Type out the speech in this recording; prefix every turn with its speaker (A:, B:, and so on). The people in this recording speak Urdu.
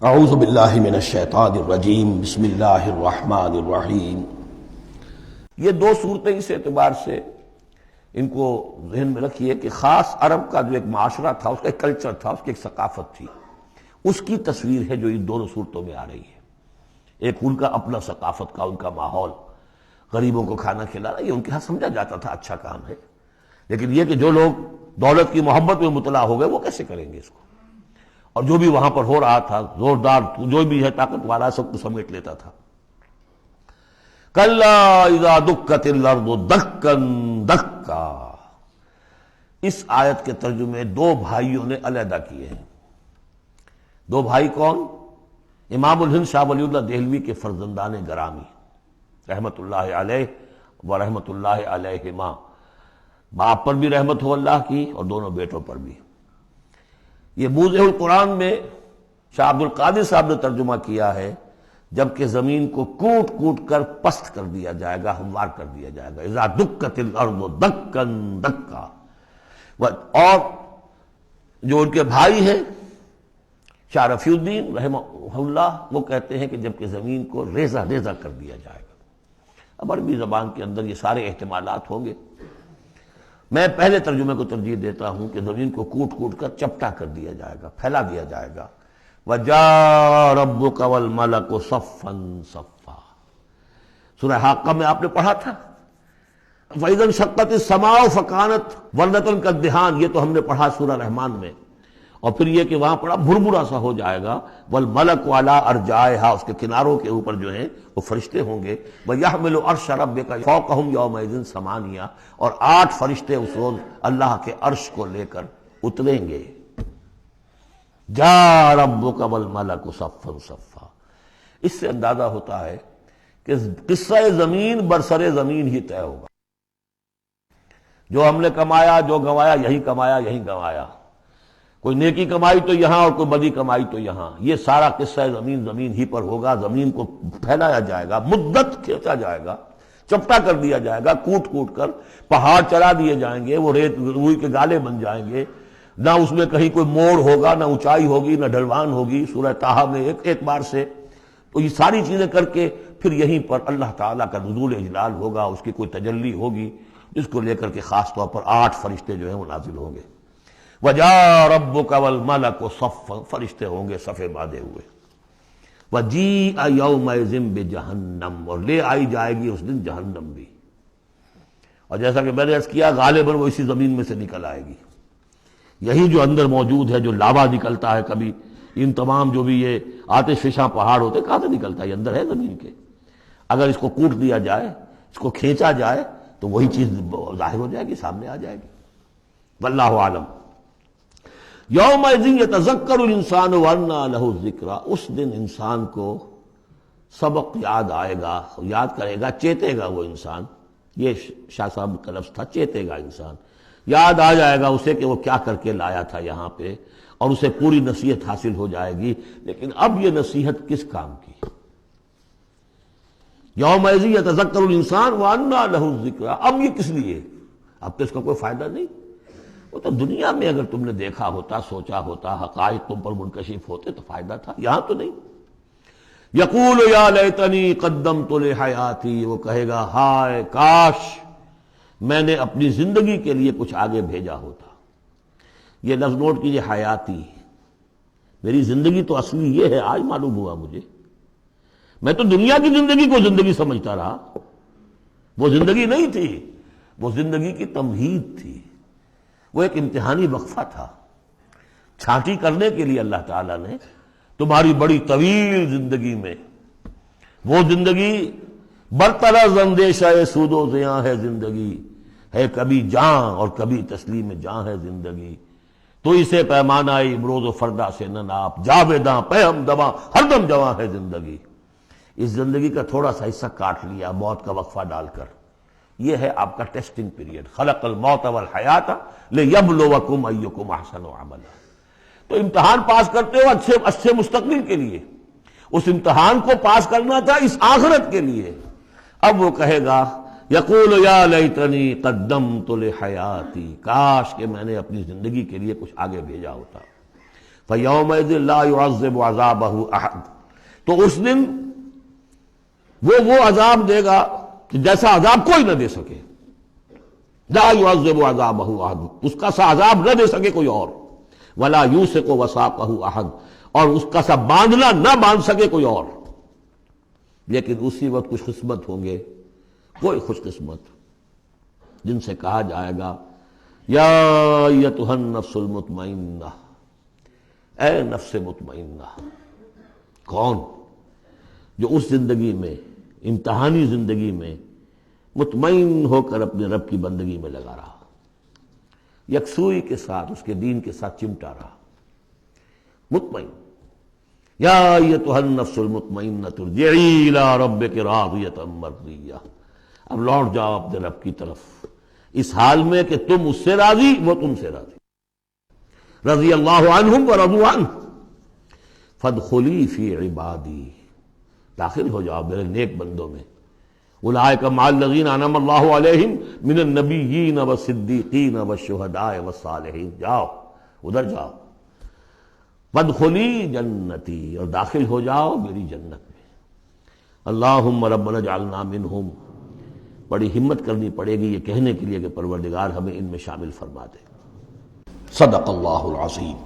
A: اعوذ باللہ من الشیطان الرجیم بسم اللہ الرحمن الرحیم۔ یہ دو صورتیں اس اعتبار سے ان کو ذہن میں رکھیے کہ خاص عرب کا جو ایک معاشرہ تھا، اس کا ایک کلچر تھا، اس کی ایک ثقافت تھی، اس کی تصویر ہے جو ان دونوں صورتوں میں آ رہی ہے۔ ایک ان کا اپنا ثقافت کا، ان کا ماحول، غریبوں کو کھانا کھلانا، یہ ان کے ہاں سمجھا جاتا تھا اچھا کام ہے، لیکن یہ کہ جو لوگ دولت کی محبت میں مبتلا ہو گئے وہ کیسے کریں گے اس کو؟ اور جو بھی وہاں پر ہو رہا تھا، زوردار جو بھی ہے طاقت والا، سب کو سمیٹ لیتا تھا۔ کلا اذا دکت الارض دکا دکا، اس آیت کے ترجمے دو بھائیوں نے علیحدہ کیے ہیں۔ دو بھائی کون؟ امام الہند شاہ ولی اللہ دہلوی کے فرزندان گرامی رحمت اللہ علیہ و رحمت اللہ علیہما، باپ پر بھی رحمت ہو اللہ کی اور دونوں بیٹوں پر بھی۔ یہ موضع القرآن میں شاہ عبد القادر صاحب نے ترجمہ کیا ہے، جبکہ زمین کو کوٹ کوٹ کر پست کر دیا جائے گا، ہموار کر دیا جائے گا، اذا دکت الارض دکا دکا۔ اور جو ان کے بھائی ہیں شاہ رفیع الدین رحمہ اللہ، وہ کہتے ہیں کہ جبکہ زمین کو ریزہ ریزہ کر دیا جائے گا۔ اب عربی زبان کے اندر یہ سارے احتمالات ہوں گے، میں پہلے ترجمے کو ترجیح دیتا ہوں کہ زمین کو کوٹ کوٹ کر چپٹا کر دیا جائے گا، پھیلا دیا جائے گا۔ وَجَاءَ رَبُّكَ وَالْمَلَكُ صَفًّا صَفًّا، سورہ حاقہ میں آپ نے پڑھا تھا فَإِذَا انشَقَّتِ السَّمَاءُ فَكَانَتْ وَرْدَةً كَالدِّهَانِ، یہ تو ہم نے پڑھا سورہ رحمان میں، اور پھر یہ کہ وہاں پڑھا بھربھرا سا ہو جائے گا، وَالْمَلَكُ عَلَىٰ أَرْجَائِهَا، اس کے کناروں کے اوپر جو ہیں وہ فرشتے ہوں گے، وَيَحْمِلُ عَرْشَ رَبِّكَ فَوْقَهُمْ يَوْمَئِذٍ ثَمَانِيَةٌ، اور 8 فرشتے اس روز اللہ کے عرش کو لے کر اتریں گے۔ جاء ربک والملک صفا صفا، اس سے اندازہ ہوتا ہے کہ قصہ زمین برسر زمین ہی طے ہوگا۔ جو ہم نے کمایا، جو گنوایا، یہی کمایا یہی گنوایا، کوئی نیکی کمائی تو یہاں اور کوئی بدی کمائی تو یہاں، یہ سارا قصہ زمین زمین ہی پر ہوگا۔ زمین کو پھیلایا جائے گا، مدت کھینچا جائے گا، چپٹا کر دیا جائے گا، کوٹ کوٹ کر پہاڑ چلا دیے جائیں گے، وہ ریت روئی کے گالے بن جائیں گے، نہ اس میں کہیں کوئی موڑ ہوگا، نہ اونچائی ہوگی، نہ ڈھلوان ہوگی۔ سورہ طٰہٰ میں ایک بار سے تو یہ ساری چیزیں کر کے پھر یہیں پر اللہ تعالیٰ کا نزول اجلال ہوگا، اس کی کوئی تجلی ہوگی جس کو لے کر کے خاص طور پر 8 فرشتے جو ہیں وہ نازل ہوں گے۔ وَجَاءَ رَبُّكَ وَالْمَلَكُ صَفًّا، فرشتے ہوں گے صفے باندھے ہوئے۔ وَجِيءَ يَوْمَئِذٍ بِجَہنَّمَ، اور لے آئی جائے گی اس دن جہنم بھی، اور جیسا کہ میں نے عرض کیا غالباً وہ اسی زمین میں سے نکل آئے گی۔ یہی جو اندر موجود ہے، جو لاوا نکلتا ہے کبھی، ان تمام جو بھی یہ آتش فشاں پہاڑ ہوتے کہاں سے نکلتا ہے؟ یہ اندر ہے زمین کے۔ اگر اس کو کوٹ دیا جائے، اس کو کھینچا جائے تو وہی چیز ظاہر ہو جائے گی، سامنے آ جائے گی۔ واللہ عالم۔ یومئذ یتذکر الانسان وانیٰ لہ الذکریٰ، اس دن انسان کو سبق یاد آئے گا، یاد کرے گا، چیتے گا وہ انسان۔ یہ شاہ صاحب کا لفظ تھا، چیتے گا انسان، یاد آ جائے گا اسے کہ وہ کیا کر کے لایا تھا یہاں پہ، اور اسے پوری نصیحت حاصل ہو جائے گی۔ لیکن اب یہ نصیحت کس کام کی؟ یومئذ یتذکر الانسان وانیٰ لہ الذکریٰ، اب یہ کس لیے؟ اب تو اس کا کوئی فائدہ نہیں۔ وہ تو دنیا میں اگر تم نے دیکھا ہوتا، سوچا ہوتا، حقائق تم پر منکشف ہوتے تو فائدہ تھا، یہاں تو نہیں۔ یقول یا لیتنی قدمت لحیاتی، وہ کہے گا ہائے کاش میں نے اپنی زندگی کے لیے کچھ آگے بھیجا ہوتا۔ یہ لفظ نوٹ کیجیے، حیاتی، میری زندگی تو اصلی یہ ہے، آج معلوم ہوا مجھے۔ میں تو دنیا کی زندگی کو زندگی سمجھتا رہا، وہ زندگی نہیں تھی، وہ زندگی کی تمہید تھی، وہ ایک امتحانی وقفہ تھا۔ چھانٹی کرنے کے لیے اللہ تعالیٰ نے تمہاری بڑی طویل زندگی میں، وہ زندگی برطرز اندیشہ سود و زیاں ہے زندگی، ہے کبھی جاں اور کبھی تسلیم جاں ہے زندگی، تو اسے پیمانہ امروز و فردا سے نہ ناپ، جاویداں پہ ہم دواں ہر دم جواں ہے زندگی۔ اس زندگی کا تھوڑا سا حصہ کاٹ لیا موت کا وقفہ ڈال کر، یہ ہے آپ کا ٹیسٹنگ پیریڈ۔ خلق الموت والحیات لیبلوکم ایکم احسن عملا، تو امتحان پاس کرتے ہو اچھے مستقبل کے لیے، اس امتحان کو پاس کرنا تھا اس آخرت کے لیے۔ اب وہ کہے گا یقول یا لیتنی قدمت لحیاتی، کاش کہ میں نے اپنی زندگی کے لیے کچھ آگے بھیجا ہوتا۔ فَيَوْمَئِذٍ لَا يُعَذِّبُ عَذَابَهُ أَحَدٌ، تو اس دن وہ عذاب دے گا کہ جیسا عذاب کوئی نہ دے سکے. لا يعذب عذابه احد، اس کا سا عذاب نہ دے سکے کوئی اور. ولا يوثق وثاقه احد، اور اس کا سا باندھنا نہ باندھ سکے کوئی اور. لیکن اسی وقت کچھ قسمت ہوں گے، کوئی خوش قسمت، جن سے کہا جائے گا یا ایتھا النفس المطمئنہ، اے نفس مطمئنہ. کون؟ جو اس زندگی میں، امتحانی زندگی میں مطمئن ہو کر اپنے رب کی بندگی میں لگا رہا، یکسوئی کے ساتھ اس کے دین کے ساتھ چمٹا رہا. مطمئن، یا ایتھا النفس المطمئنہ ارجعی الی ربک راضیۃ مرضیہ، اب لوٹ جاؤ اپنے رب کی طرف اس حال میں کہ تم اس سے راضی، وہ تم سے راضی. رضی اللہ عنہم ورضوا عنہ فادخلی فی عبادی، داخل ہو جاؤ میرے نیک بندوں میں. اولئک مع الذین انعم اللہ علیہم من النبیین والصدیقین والشہداء والصالحین. جاؤ ادھر جاؤ. فادخلی جنتی، اور داخل ہو جاؤ میری جنت میں. اللہم ربنا اجعلنا منہم، بڑی ہمت کرنی پڑے گی یہ کہنے کے لیے کہ پروردگار ہمیں ان میں شامل فرما دے. صدق اللہ العظیم.